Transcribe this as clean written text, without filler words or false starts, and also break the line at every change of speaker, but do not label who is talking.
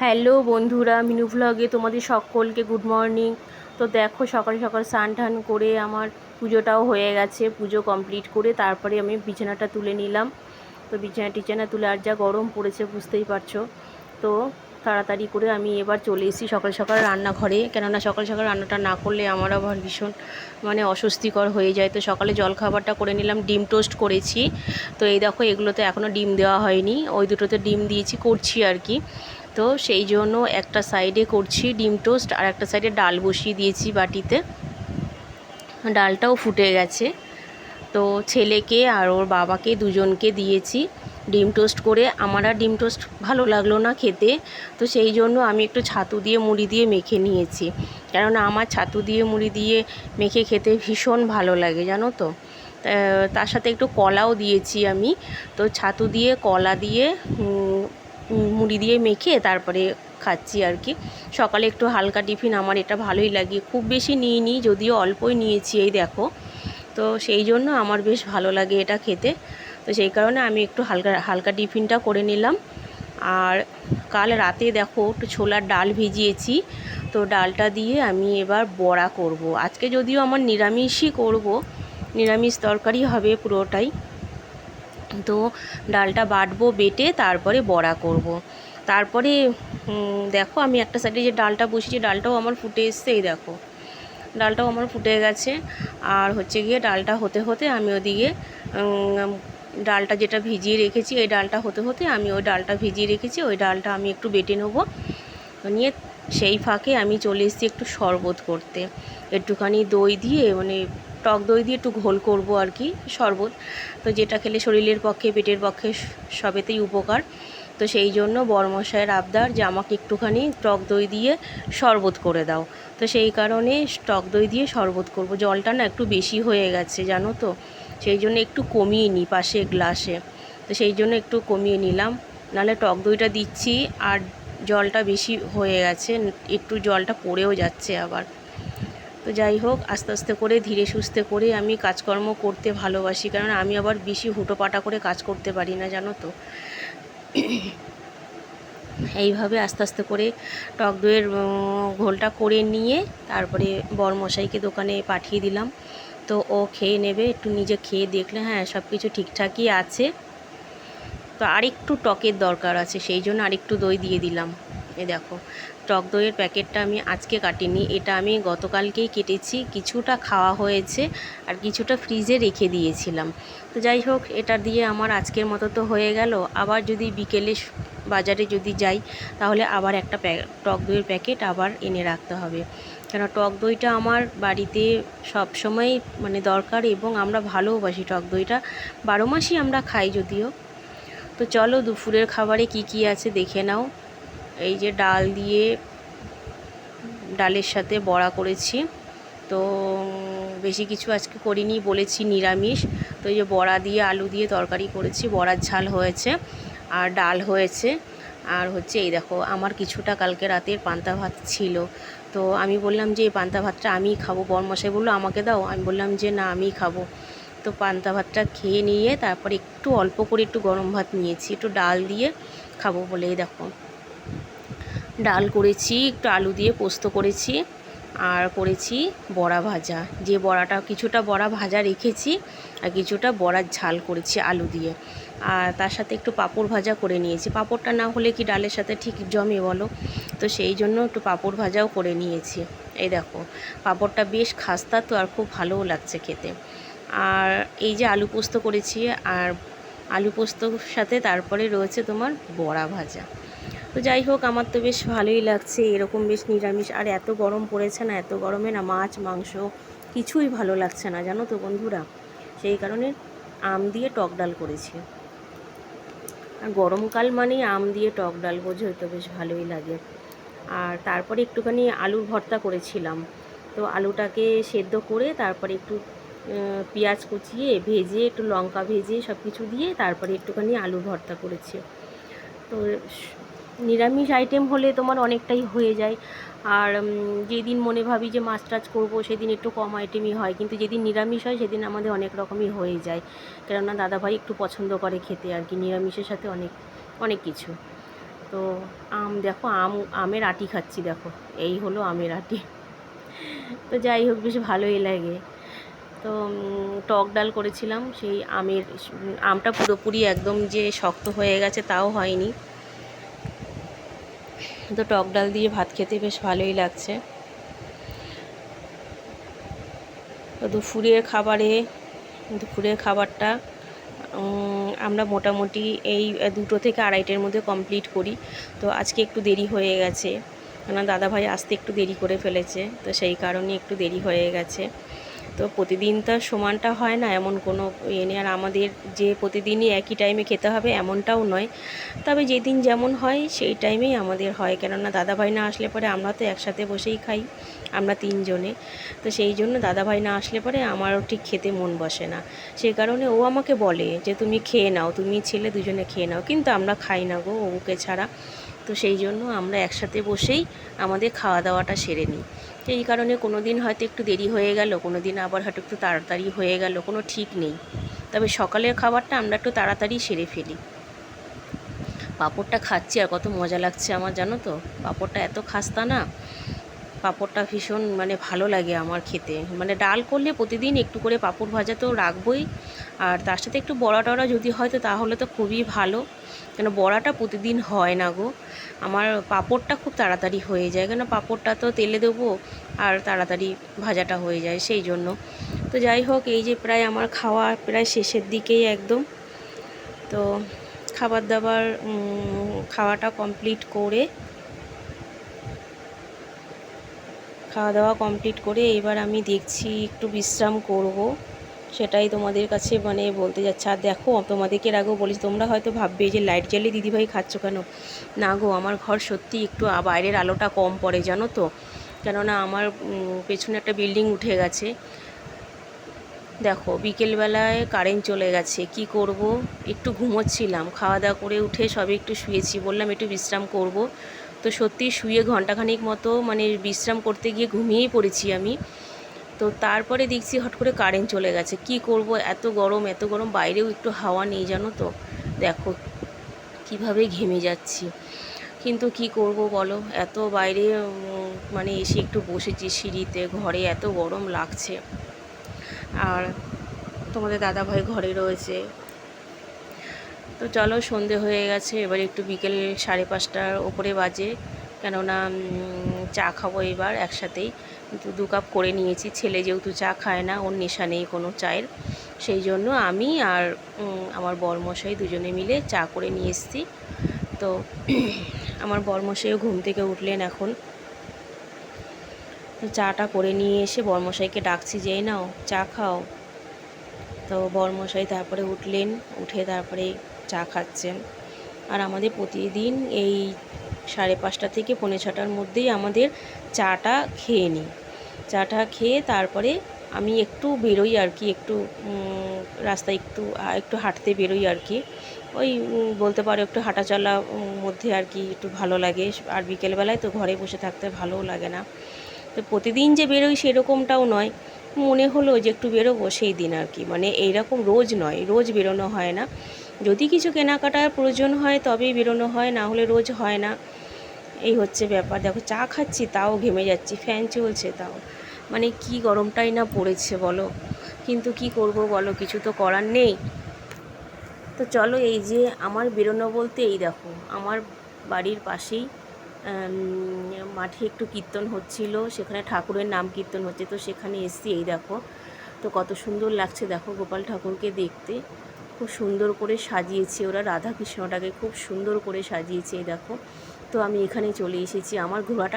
Hello বন্ধুরা, মিনু ভ্লগে তোমাদের সকলকে গুড মর্নিং। তো দেখো, সকাল সকাল স্নান টান করে আমার পুজোটাও হয়ে গেছে। পুজো কমপ্লিট করে তারপরে আমি বিছানাটা তুলে নিলাম। তো বিছানা তুলে, আর যা গরম পড়েছে বুঝতেই পারছো। তো তাড়াতাড়ি করে আমি এবার চলে এসেছি সকাল সকাল রান্নাঘরে, কেননা সকাল সকাল রান্নাটা না করলে আমার আবার ভীষণ অস্বস্তিকর হয়ে যায়। তো সকালে জলখাবারটা করে নিলাম, ডিম টোস্ট করেছি। তো এই দেখো, এগুলোতে এখনও ডিম দেওয়া হয়নি, ওই দুটোতে ডিম দিয়েছি, করছি আর কি। তো সেই জন্য একটা সাইডে করছি ডিম টোস্ট, আর একটা সাইডে ডাল বসিয়ে দিয়েছি বাটিতে। ডালটাও ফুটে গেছে। তো ছেলেকে আর ওর বাবাকে দুজনকে দিয়েছি ডিম টোস্ট করে। আমার আর ডিম টোস্ট ভালো লাগলো না খেতে, তো সেই জন্য আমি একটু ছাতু দিয়ে মুড়ি দিয়ে মেখে নিয়েছি, কেননা আমার ছাতু দিয়ে মুড়ি দিয়ে মেখে খেতে ভীষণ ভালো লাগে, জানো তো। তার সাথে একটু কলাও দিয়েছি আমি। তো ছাতু দিয়ে কলা দিয়ে মুড়ি দিয়ে মেখে তারপরে খাচ্ছি আর কি। সকালে একটু হালকা টিফিন আমার এটা ভালোই লাগে, খুব বেশি নিইনি, যদিও অল্পই নিয়েছি, এই দেখো। তো সেই জন্য আমার বেশ ভালো লাগে এটা খেতে। তো সেই কারণে আমি একটু হালকা হালকা টিফিনটা করে নিলাম। আর কাল রাতে দেখো একটু ছোলার ডাল ভিজিয়েছি, তো ডালটা দিয়ে আমি এবার বড়া করব। আজকে যদিও আমার নিরামিষই করব, নিরামিষ তরকারি হবে পুরোটাই। তো ডালটা বাটবো, বেটে তারপরে বড়া করব। তারপরে দেখো, আমি একটা সাইডে যে ডালটা বসিয়েছি, ডালটাও আমার ফুটে এসছে, এই দেখো ডালটাও আমার ফুটে গেছে। আর হচ্ছে গিয়ে ডালটা হতে হতে আমি ওদিকে ডালটা যেটা ভিজিয়ে রেখেছি, এই ডালটা হতে হতে আমি ওই ডালটা ভিজিয়ে রেখেছি, ওই ডালটা আমি একটু বেটে নেবো। নিয়ে সেই ফাঁকে আমি চলে এসেছি একটু শরবত করতে। একটুখানি দই দিয়ে, টক দই দিয়ে একটু ঘোল করব আর কি, শরবত। তো যেটা খেলে শরীরের পক্ষে, পেটের পক্ষে সবেতেই উপকার। তো সেই জন্য বরমশাইয়ের আবদার যে আমাকে একটুখানি টক দই দিয়ে শরবত করে দাও। তো সেই কারণে টক দই দিয়ে শরবত করব। জলটা না একটু বেশি হয়ে গেছে, জানো তো, সেই জন্য একটু কমিয়ে নিই পাশে গ্লাসে। তো সেই জন্য একটু কমিয়ে নিলাম, নাহলে টক দইটা দিচ্ছি আর জলটা বেশি হয়ে গেছে, একটু জলটা পড়েও যাচ্ছে আবার। তো যাই হোক, আস্তে আস্তে করে ধীরে সুস্থে করে আমি কাজকর্ম করতে ভালোবাসি, কারণ আমি আবার বেশি হুটোপাটা করে কাজ করতে পারি না, জানো তো। এইভাবে আস্তে আস্তে করে টক দইয়ের ঘোলটা করে নিয়ে তারপরে বরমশাইকে দোকানে পাঠিয়ে দিলাম। তো ও খেয়ে নেবে, একটু নিজে খেয়ে দেখলে হ্যাঁ সব কিছু ঠিকঠাকই আছে। তো আরেকটু টকের দরকার আছে, সেই জন্য আরেকটু দই দিয়ে দিলাম। এই দেখো, টক দইয়ের প্যাকেটটা আমি আজকে কাটিনি, এটা আমি গতকালকেই কেটেছি। কিছুটা খাওয়া হয়েছে আর কিছুটা ফ্রিজে রেখে দিয়েছিলাম। তো যাই হোক, এটা দিয়ে আমার আজকের মতো তো হয়ে গেল। আবার যদি বিকেলে বাজারে যদি যাই, তাহলে আবার একটা টক দইয়ের প্যাকেট আবার এনে রাখতে হবে, কেন টক দইটা আমার বাড়িতে সব সময় দরকার, এবং আমরা ভালোবাসি টক দইটা, 12 মাসই আমরা খাই যদিও। তো চলো, দুপুরের খাবারে কি কি আছে দেখে নাও। এই যে ডাল দিয়ে, ডালের সাথে বড়া করেছি। তো বেশি কিছু আজকে করিনি, বলেছি নিরামিষ। তো এই যে বড়া দিয়ে আলু দিয়ে তরকারি করেছি, বড়ার ঝাল হয়েছে আর ডাল হয়েছে। আর হচ্ছে এই দেখো, আমার কিছুটা কালকে রাতের পান্তা ভাত ছিল। তো আমি বললাম যে এই পান্তা ভাতটা আমিই খাবো, বরমশাই বললো আমাকে দাও, আমি বললাম যে না, আমিই খাবো। তো পান্তা ভাতটা খেয়ে নিয়ে তারপর একটু অল্প করে একটু গরম ভাত নিয়েছি, একটু ডাল দিয়ে খাবো বলে। এই দেখো, ডাল করেছি, একটু আলু দিয়ে পোস্ত করেছি, আর করেছি বড়া ভাজা। যে বড়াটা, কিছুটা বড়া ভাজা রেখেছি আর কিছুটা বড়ার ঝাল করেছি আলু দিয়ে। আর তার সাথে একটু পাঁপড় ভাজা করে নিয়েছি, পাঁপড়টা না হলে কি ডালের সাথে ঠিক জমে বলো। তো সেই জন্য একটু পাঁপড় ভাজাও করে নিয়েছি। এই দেখো, পাঁপড়টা বেশ খাস্তা তো, আর খুব ভালোও লাগছে খেতে। আর এই যে আলু পোস্ত করেছি, আর আলু পোস্তর সাথে তারপরে রয়েছে তোমার বড়া ভাজা। তো যাই হোক, আমার তো বেশ ভালোই লাগছে এরকম বেশ নিরামিষ। আর এত গরম পড়েছে না, এত গরমে না মাছ মাংস কিছুই ভালো লাগছে না, জানো তো বন্ধুরা। সেই কারণে আম দিয়ে টক ডাল করেছি। আর গরমকাল মানেই আম দিয়ে টক ডাল, বোঝোই তো, বেশ ভালোই লাগে। আর তারপরে একটুখানি আলুর ভর্তা করেছিলাম। তো আলুটাকে সেদ্ধ করে তারপরে একটু পেঁয়াজ কুচিয়ে ভেজে, একটু লঙ্কা ভেজে সব কিছু দিয়ে তারপরে একটুখানি আলুর ভর্তা করেছি। তো নিরামিষ আইটেম হলে তোমার অনেকটাই হয়ে যায়। আর যেদিন মনে ভাবি যে মাছ টাছ করবো, সেদিন একটু কম আইটেমই হয়, কিন্তু যেদিন নিরামিষ হয় সেদিন আমাদের অনেক রকমই হয়ে যায়, কেননা দাদাভাই একটু পছন্দ করে খেতে আর কি নিরামিষের সাথে অনেক অনেক কিছু। তো তো দেখো আমের আটি খাচ্ছি, দেখো এই হলো আমের আটি। তো যাই হোক, বেশ ভালোই লাগে। তো টক ডাল করেছিলাম, সেই আমটা পুরোপুরি একদম যে শক্ত হয়ে গেছে তাও হয়নি। তো টক ডাল দিয়ে ভাত খেতে বেশ ভালোই লাগছে। তো দুপুরের খাবারটা আমরা মোটামুটি এই 2টো থেকে 2:30টার মধ্যে কমপ্লিট করি। তো আজকে একটু দেরি হয়ে গেছে, কেননা দাদাভাই আসতে একটু দেরি করে ফেলেছে, তো সেই কারণে একটু দেরি হয়ে গেছে। তো প্রতিদিন তো সমানটা হয় না, এমন কোনো নেই। আর আমাদের যে প্রতিদিনই একই টাইমে খেতে হবে এমনটাও নয়, তবে যেদিন যেমন হয় সেই টাইমেই আমাদের হয়। কেননা দাদাভাই না আসলে পরে আমরা তো একসাথে বসেই খাই, আমরা 3 জনে। তো সেই জন্য দাদাভাই না আসলে পরে আমারও ঠিক খেতে মন বসে না। সেই কারণে ও আমাকে বলে যে তুমি খেয়ে নাও, তুমি ছেলে দুজনে খেয়ে নাও, কিন্তু আমরা খাই না গো ওকে ছাড়া। তো সেই জন্য আমরা একসাথে বসেই আমাদের খাওয়া দাওয়াটা সেরে নিই। এই কারণে কোনো দিন হয়তো একটু দেরি হয়ে গেল, কোনো দিন আবার হয়তো একটু তাড়াতাড়ি হয়ে গেল, কোনো ঠিক নেই। তবে সকালের খাবারটা আমরা একটু তাড়াতাড়ি সেরে ফেলি। পাঁপড়টা খাচ্ছি আর কত মজা লাগছে আমার, জানো তো। পাঁপড়টা এত খাস্তা না, পাঁপড়টা ভীষণ মানে ভালো লাগে আমার খেতে। মানে ডাল করলে প্রতিদিন একটু করে পাঁপড় ভাজা তো রাখবই, আর তার সাথে একটু বড়া টড়া যদি হয় তো তাহলে তো খুবই ভালো। কেন বড়াটা প্রতিদিন হয় না গো, আমার পাঁপড়টা খুব তাড়াতাড়ি হয়ে যায়, কেন পাঁপড়টা তো তেলে দেবো আর তাড়াতাড়ি ভাজাটা হয়ে যায়, সেই জন্য। তো যাই হোক, এই যে প্রায় আমার খাওয়া প্রায় শেষের দিকেই একদম। তো খাওয়াটা কমপ্লিট করে খাওয়া দাওয়া কমপ্লিট করে এবার আমি দেখছি একটু বিশ্রাম করব, সেটাই তোমাদের কাছে মানে বলতে যাচ্ছি। আর দেখো, তোমাদেরকে এর আগেও বলেছি, তোমরা হয়তো ভাববে যে লাইট জ্বালিয়ে দিদিভাই খাচ্ছ কেন। না গো, আমার ঘর সত্যি একটু বাইরের আলোটা কম পড়ে, জানো তো। কেননা আমার পেছনে একটা বিল্ডিং উঠে গেছে। দেখো, বিকেলবেলায় কারেন্ট চলে গেছে, কি করব। একটু ঘুমোচ্ছিলাম, খাওয়া দাওয়া করে উঠে সবে একটু শুয়েছি, বললাম একটু বিশ্রাম করব। তো সত্যি শুয়ে ঘন্টাখানিক মতো মানে বিশ্রাম করতে গিয়ে ঘুমিয়েই পড়েছি আমি। তো তারপরে দেখছি হট করে কারেন্ট চলে গেছে, কি করব, এত গরম, বাইরেও একটু হাওয়া নেই, জানো তো। দেখো কিভাবে ঘেমে যাচ্ছি, কিন্তু কি করব বলো, এত বাইরে মানে এসে একটু বসেছি সিঁড়িতে, ঘরে এত গরম লাগছে। আর তোমাদের দাদাভাই ঘরে রয়েছে। তো চলো, সন্ধে হয়ে গেছে, এবার একটু বিকেল 5:30টার ওপরে বাজে। কেননা চা খাবো এবার একসাথেই, কিন্তু 2 কাপ করে নিয়েছি। ছেলে যেহেতু চা খায় না, ওর নেশা নেই কোনো চায়ের, সেই জন্য আমি আর আমার বরমশাই দুজনে মিলে চা করে নিয়ে এসেছি। তো আমার বরমশাইও ঘুম থেকে উঠলেন এখন। তো চাটা করে নিয়ে এসে বরমশাইকে ডাকছি, যেই নাও চা খাও। তো বরমশাই তারপরে উঠলেন, উঠে তারপরে চা খাচ্ছেন। আর আমাদের প্রতিদিন এই 5:30 থেকে 5:45টার মধ্যেই আমাদের চাটা খেয়ে নিই। চাটা খেয়ে তারপরে আমি একটু বেরোই আর কি, একটু রাস্তায় একটু হাঁটতে বেরোই আর কি। ওই বলতে পারো একটু হাঁটা চলা মধ্যে আর কি, একটু ভালো লাগে। আর বিকেলবেলায় তো ঘরে বসে থাকতে ভালোও লাগে না। তো প্রতিদিন যে বেরোই সেরকমটাও নয়, মনে হলো যে একটু বেরোবো সেই দিন আর কি। মানে এইরকম রোজ নয়, রোজ বেরোনো হয় না। যদি কিছু কেনাকাটার প্রয়োজন হয় তবেই বেরোনো হয়, না হলে রোজ হয় না। এই হচ্ছে ব্যাপার। দেখো চা খাচ্ছি তাও ঘেমে যাচ্ছি, ফ্যান চলছে তাও, মানে কি গরমটাই না পড়েছে বলো। কিন্তু কি করব বলো, কিছু তো করার নেই। তো চলো, এই যে আমার বেরোনো বলতে, এই দেখো আমার বাড়ির পাশেই মাঠে একটু কীর্তন হচ্ছিল, সেখানে ঠাকুরের নাম কীর্তন হচ্ছে, তো সেখানে এসছি। এই দেখো, তো কত সুন্দর লাগছে দেখো গোপাল ঠাকুরকে দেখতে, খুব সুন্দর করে সাজিয়েছে ওরা, রাধা কৃষ্ণটাকে খুব সুন্দর করে সাজিয়েছে, এই দেখো। তো আমি এখানে চলে এসেছি, আমার ঘোড়াটা